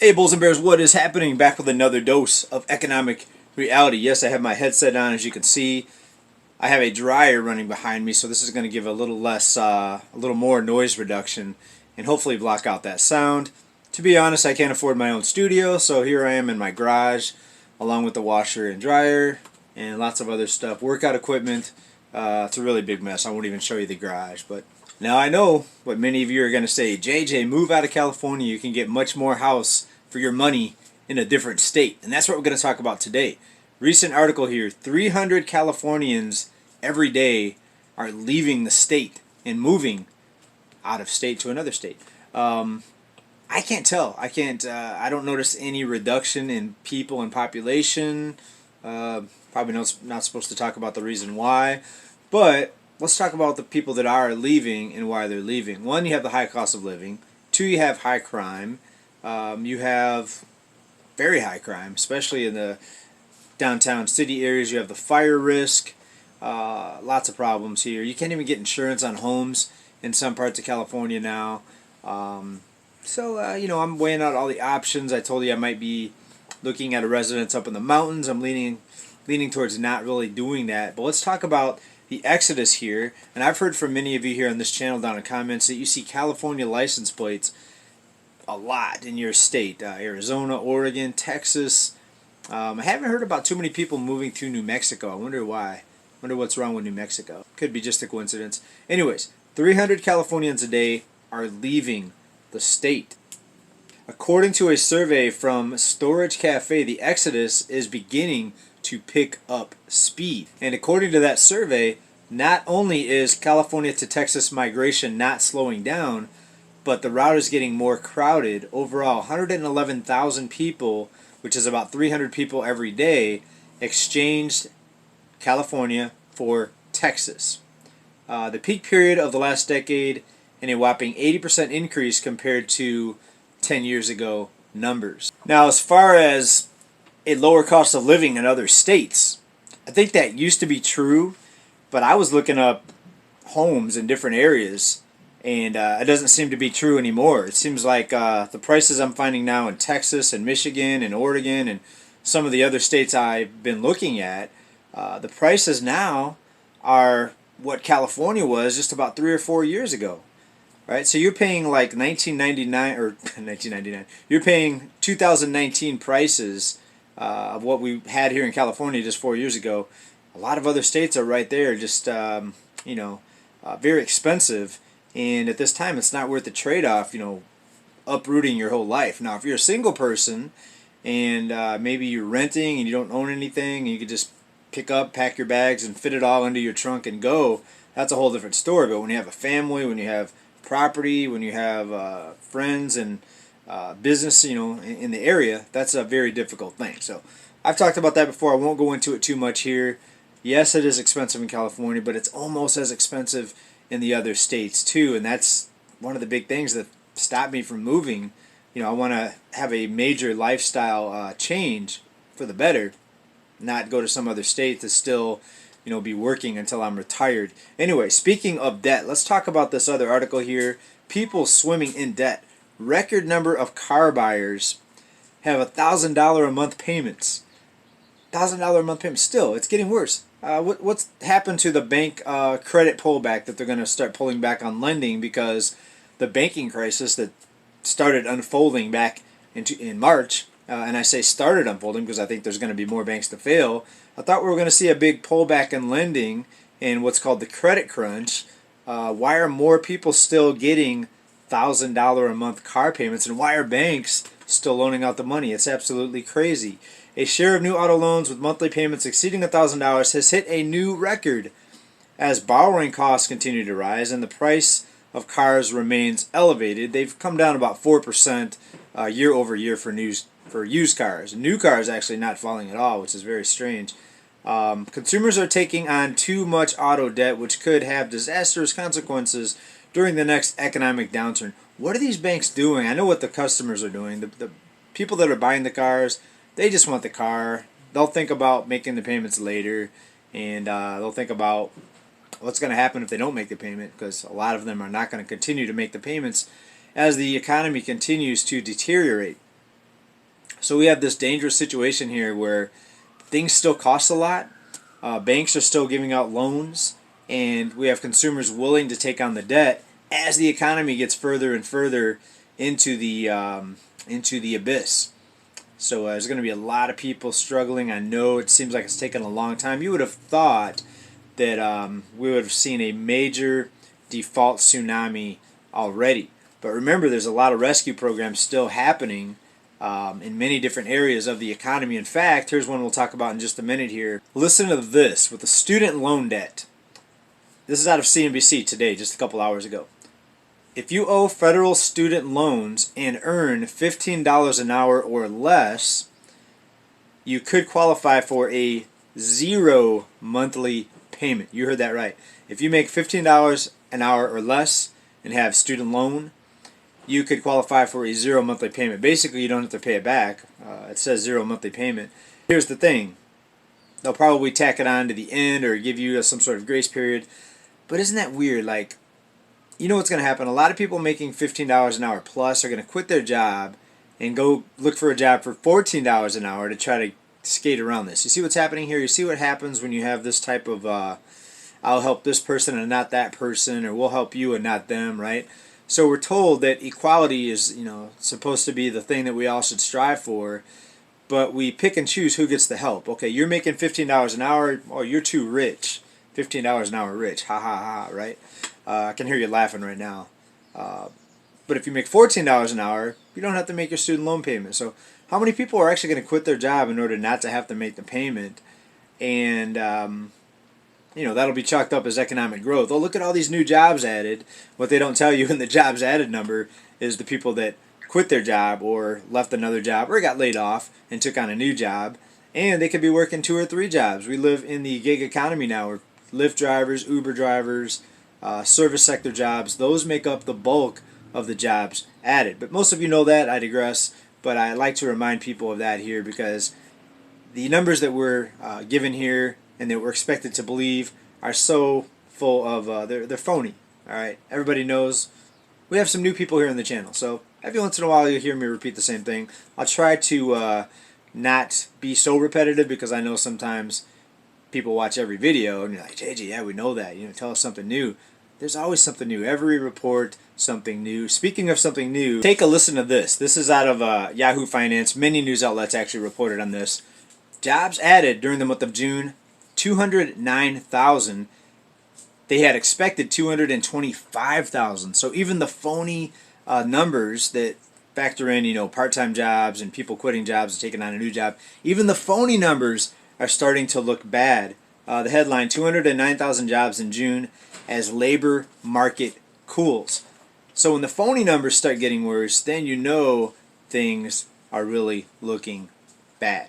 Hey Bulls and Bears, what is happening? Back with another dose of economic reality. Yes, I have my headset on, as you can see. I have a dryer running behind me, so this is going to give a little less, a little more noise reduction, and hopefully block out that sound. To be honest, I can't afford my own studio, so here I am in my garage, along with the washer and dryer, and lots of other stuff, workout equipment. It's a really big mess. I won't even show you the garage, but now I know what many of you are going to say. JJ, move out of California. You can get much more house for your money in a different state. And that's what we're going to talk about today. Recent article here, 300 Californians every day are leaving the state and moving out of state to another state. I can't tell. I don't notice any reduction in people and population. Probably not supposed to talk about the reason why. But let's talk about the people that are leaving and why they're leaving. One, you have the high cost of living. Two, you have high crime. You have very high crime, especially in the downtown city areas. You have the fire risk. Lots of problems here. You can't even get insurance on homes in some parts of California now. I'm weighing out all the options. I told you I might be looking at a residence up in the mountains. I'm leaning towards not really doing that. But let's talk about the exodus here. And I've heard from many of you here on this channel down in comments that you see California license plates a lot in your state. Arizona, Oregon, Texas. I haven't heard about too many people moving to New Mexico. I wonder why. Wonder what's wrong with New Mexico. Could be just a coincidence. Anyways, 300 Californians a day are leaving the state. According to a survey from Storage Cafe, the exodus is beginning to pick up speed. And according to that survey, not only is California to Texas migration not slowing down, but the route is getting more crowded. Overall, 111,000 people, which is about 300 people every day, exchanged California for Texas. The peak period of the last decade, and a whopping 80% increase compared to 10 years ago numbers. Now, as far as a lower cost of living in other states, I think that used to be true, but I was looking up homes in different areas, and it doesn't seem to be true anymore. It seems like the prices I'm finding now in Texas and Michigan and Oregon and some of the other states I've been looking at, the prices now are what California was just about 3 or 4 years ago. Right? So you're paying like 1999 or 1999. You're paying 2019 prices of what we had here in California just 4 years ago. A lot of other states are right there, just very expensive. And at this time, it's not worth the trade-off, uprooting your whole life. Now, if you're a single person and maybe you're renting and you don't own anything, and you could just pack your bags and fit it all into your trunk and go, that's a whole different story. But when you have a family, when you have property, when you have friends and business, in the area, that's a very difficult thing. So I've talked about that before. I won't go into it too much here. Yes, it is expensive in California, but it's almost as expensive in the other states too, and that's one of the big things that stopped me from moving. I want to have a major lifestyle change for the better, not go to some other state to still be working until I'm retired. Anyway, speaking of debt, let's talk about this other article here. People swimming in debt. Record number of car buyers have $1,000 a month payments. $1,000 a month payments. Still, it's getting worse. What's happened to the bank credit pullback that they're going to start pulling back on lending because the banking crisis that started unfolding back in March, and I say started unfolding because I think there's going to be more banks to fail. I thought we were going to see a big pullback in lending and what's called the credit crunch. Why are more people still getting $1,000 a month car payments, and why are banks still loaning out the money? It's absolutely crazy. A share of new auto loans with monthly payments exceeding $1,000 has hit a new record as borrowing costs continue to rise and the price of cars remains elevated. They've come down about 4% year over year for used cars. New cars actually not falling at all, which is very strange. Consumers are taking on too much auto debt, which could have disastrous consequences during the next economic downturn. What are these banks doing? I know what the customers are doing. The people that are buying the cars, they just want the car. They'll think about making the payments later, and they'll think about what's going to happen if they don't make the payment, because a lot of them are not going to continue to make the payments as the economy continues to deteriorate. So we have this dangerous situation here where things still cost a lot. Banks are still giving out loans, and we have consumers willing to take on the debt as the economy gets further and further into the abyss. So there's going to be a lot of people struggling. I know it seems like it's taken a long time. You would have thought that we would have seen a major default tsunami already. But remember, there's a lot of rescue programs still happening in many different areas of the economy. In fact, here's one we'll talk about in just a minute here. Listen to this with the student loan debt. This is out of CNBC today, just a couple hours ago. If you owe federal student loans and earn $15 an hour or less, you could qualify for a 0 monthly payment. You heard that right. If you make $15 an hour or less and have student loan, you could qualify for a 0 monthly payment. Basically, you don't have to pay it back. It says 0 monthly payment. Here's the thing. They'll probably tack it on to the end or give you some sort of grace period. But isn't that weird? Like, you know what's going to happen? A lot of people making $15 an hour plus are going to quit their job and go look for a job for $14 an hour to try to skate around this. You see what's happening here? You see what happens when you have this type of I'll help this person and not that person, or we'll help you and not them, right? So we're told that equality is, supposed to be the thing that we all should strive for, but we pick and choose who gets the help. Okay, you're making $15 an hour. Oh, you're too rich. $15 an hour rich. Ha ha ha, right? I can hear you laughing right now. But if you make $14 an hour, you don't have to make your student loan payment. So how many people are actually going to quit their job in order not to have to make the payment? And, that'll be chalked up as economic growth. Oh, look at all these new jobs added. What they don't tell you in the jobs added number is the people that quit their job or left another job or got laid off and took on a new job. And they could be working 2 or 3 jobs. We live in the gig economy now where Lyft drivers, Uber drivers, service sector jobs, those make up the bulk of the jobs added. But most of you know that. I digress. But I like to remind people of that here because the numbers that we're given here and that we're expected to believe are so full of, they're phony. All right, everybody knows. We have some new people here on the channel, so every once in a while you'll hear me repeat the same thing. I'll try to not be so repetitive because I know sometimes people watch every video and you're like, JJ, yeah, we know that. Tell us something new. There's always something new. Every report, something new. Speaking of something new, take a listen to this. This is out of Yahoo Finance. Many news outlets actually reported on this. Jobs added during the month of June, 209,000. They had expected 225,000. So even the phony numbers that factor in, part-time jobs and people quitting jobs and taking on a new job, even the phony numbers are starting to look bad. The headline, 209,000 jobs in June as labor market cools. So when the phony numbers start getting worse, then things are really looking bad.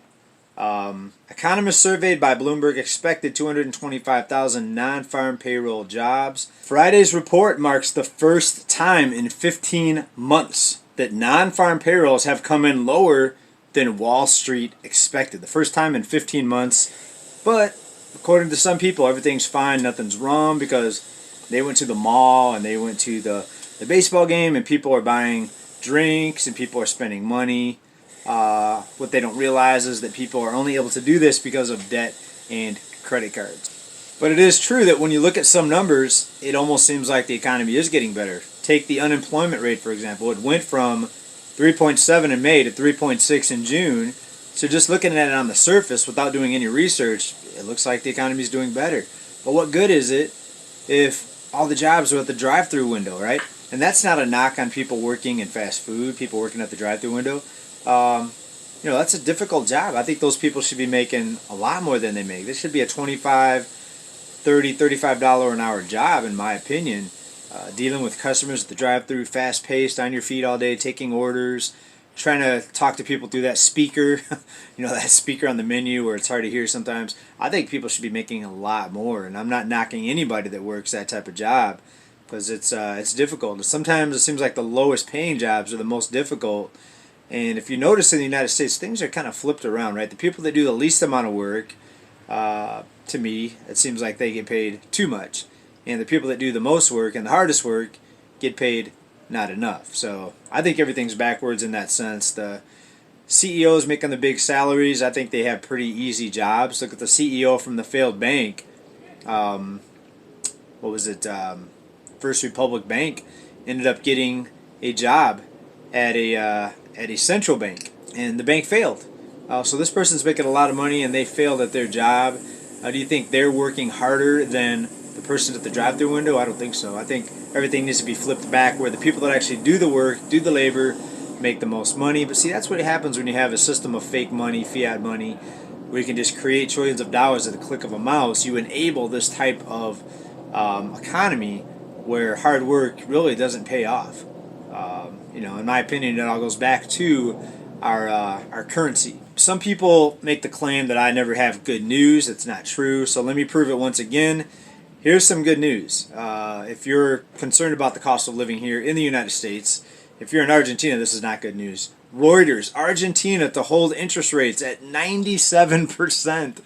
Economists surveyed by Bloomberg expected 225,000 non-farm payroll jobs. Friday's report marks the first time in 15 months that non-farm payrolls have come in lower than Wall Street expected. The first time in 15 months. But according to some people, everything's fine, nothing's wrong because they went to the mall and they went to the baseball game and people are buying drinks and people are spending money. What they don't realize is that people are only able to do this because of debt and credit cards. But it is true that when you look at some numbers, it almost seems like the economy is getting better. Take the unemployment rate, for example. It went from 3.7 in May to 3.6 in June. So just looking at it on the surface without doing any research, it looks like the economy is doing better. But what good is it if all the jobs are at the drive-through window, right? And that's not a knock on people working in fast food, people working at the drive-through window. That's a difficult job. I think those people should be making a lot more than they make. This should be a $25, $30, $35 an hour job, in my opinion. Dealing with customers at the drive-through, fast-paced, on your feet all day, taking orders, trying to talk to people through that speaker, that speaker on the menu where it's hard to hear sometimes. I think people should be making a lot more, and I'm not knocking anybody that works that type of job because it's difficult. Sometimes it seems like the lowest paying jobs are the most difficult. And if you notice in the United States, things are kind of flipped around, right? The people that do the least amount of work, to me, it seems like they get paid too much. And the people that do the most work and the hardest work get paid not enough. So I think everything's backwards in that sense. The CEOs making the big salaries, I think they have pretty easy jobs. Look at the CEO from the failed bank. Um, what was it? First Republic Bank ended up getting a job at a central bank, and the bank failed. So this person's making a lot of money, and they failed at their job. Do you think they're working harder than the person at the drive-through window? I don't think so. I think everything needs to be flipped back, where the people that actually do the work, do the labor, make the most money. But see, that's what happens when you have a system of fake money, fiat money, where you can just create trillions of dollars at the click of a mouse. You enable this type of economy where hard work really doesn't pay off. In my opinion, it all goes back to our currency. Some people make the claim that I never have good news. It's not true. So let me prove it once again. Here's some good news. If you're concerned about the cost of living here in the United States, if you're in Argentina, this is not good news. Reuters, Argentina to hold interest rates at 97%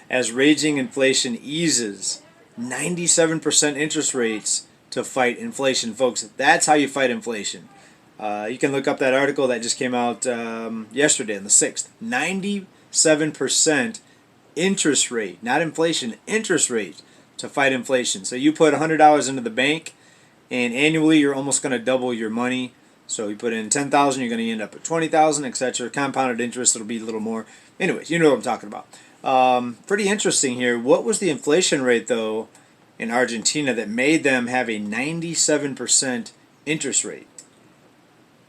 as raging inflation eases. 97% interest rates to fight inflation, folks. That's how you fight inflation. You can look up that article that just came out yesterday on the 6th. 97% interest rate, not inflation, interest rate to fight inflation. So you put $100 into the bank, and annually you're almost going to double your money. So you put in $10,000, you're going to end up at $20,000, etc. Compounded interest, it'll be a little more. Anyways, you know what I'm talking about. Pretty interesting here. What was the inflation rate, though, in Argentina that made them have a 97% interest rate?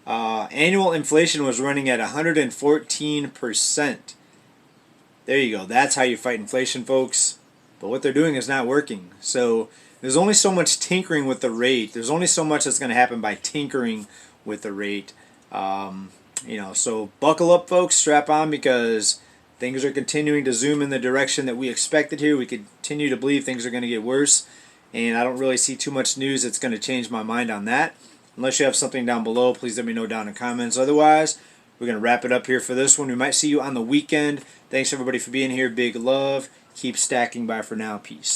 Annual inflation was running at 114%. There you go. That's how you fight inflation, folks. But what they're doing is not working. So there's only so much tinkering with the rate. There's only so much that's going to happen by tinkering with the rate. So buckle up, folks. Strap on, because things are continuing to zoom in the direction that we expected here. We continue to believe things are going to get worse. And I don't really see too much news that's going to change my mind on that. Unless you have something down below, please let me know down in the comments. Otherwise, we're going to wrap it up here for this one. We might see you on the weekend. Thanks, everybody, for being here. Big love. Keep stacking. Bye for now. Peace.